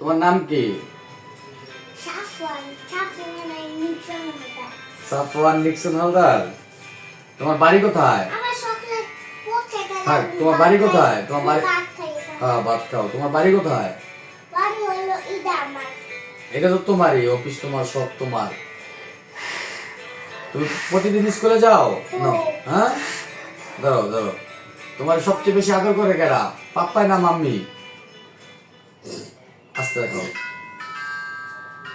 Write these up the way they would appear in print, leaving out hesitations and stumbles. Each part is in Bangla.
তোমার নাম কি? সাফওয়ান। সাফওয়ান নিক্সন হালদার। সাফওয়ান নিক্সন হালদার। তোমার বাড়ি কোথায়? আমার সকালে পৌঁছে গেল। থাক, তোমার বাড়ি কোথায়? তোমার বাড়ি ভাত খাই। হ্যাঁ, ভাত খাও। তোমার বাড়ি কোথায়? বাড়ি হলো ইদা আমার। এটা তো তোমারই অফিস, তোমার সব তোমার। তুমি প্রতিদিন স্কুলে যাও না? হ্যাঁ, ধরো ধরো। তোমার সবচেয়ে বেশি আদর করে কারা? পাপ্পাই না মাম্মি? আস্তে রাখো।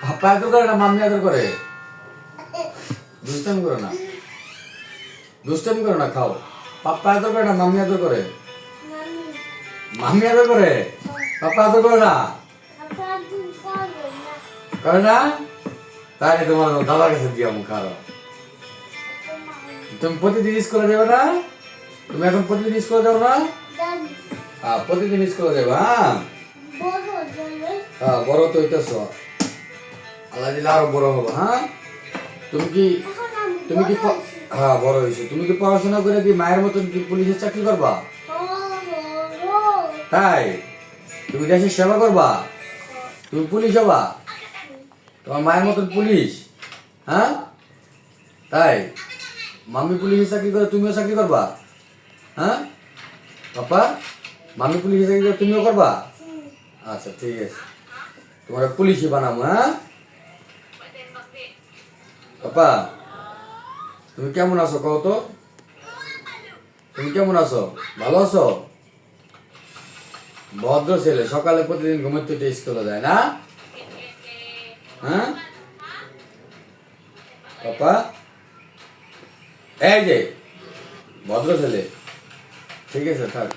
পাপ্পা আদর করে না মাম্মি আদর করে? দুষ্টামি করো না, দুষ্টামি করো না, খাও। পাপ্পা আদর করে না মাম্মি আদর করে? মাম্মি। মাম্মি আদর করে, পাপ্পা আদর করে না? আপনারা দুই করবেন না। করে না? তাহলে তোমার দাদার কাছে দিয়ে মুখ খারো। তুমি প্রতিদিন স্কুলে যাবে না? তুমি এখন প্রতিদিন স্কুলে যাও না? দাদি হ্যাঁ, প্রতিদিন স্কুলে যাবে। হ্যাঁ, বড় জন্য হ্যাঁ, বড় তো হইতেছ। আল্লাহ দিলে আরো বড় হবো। হ্যাঁ, তুমি কি এখন আমি তুমি কি বড় হয়েছি। হ্যাঁ, বড় হয়েছো। তুমি কি পড়াশোনা করে কি মায়ের মতন কি পুলিশের চাকরি করবা? তাই? তুমি দেশের সেবা করবা? তুমি পুলিশ হবা? তোমার মায়ের মতন পুলিশ? হ্যাঁ, তাই? মাম্মি পুলিশের চাকরি করে তুমিও চাকরি করবা? হ্যাঁ পাপা, মাম্মি পুলিশের চাকরি করে তুমিও করবা? আচ্ছা, ঠিক আছে, তোমার পুলিশই বানাবো। হ্যাঁ পাপা, তুমি কেমন আছো কও তো? তুমি কেমন আছো? ভালো আছো? ভদ্র ছেলে, সকালে প্রতিদিন ঘুমাতে উঠে স্কুলে যায় না? হ্যাঁ পাপা, এই যে ভদ্র ছেলে। ঠিক আছে, থাক।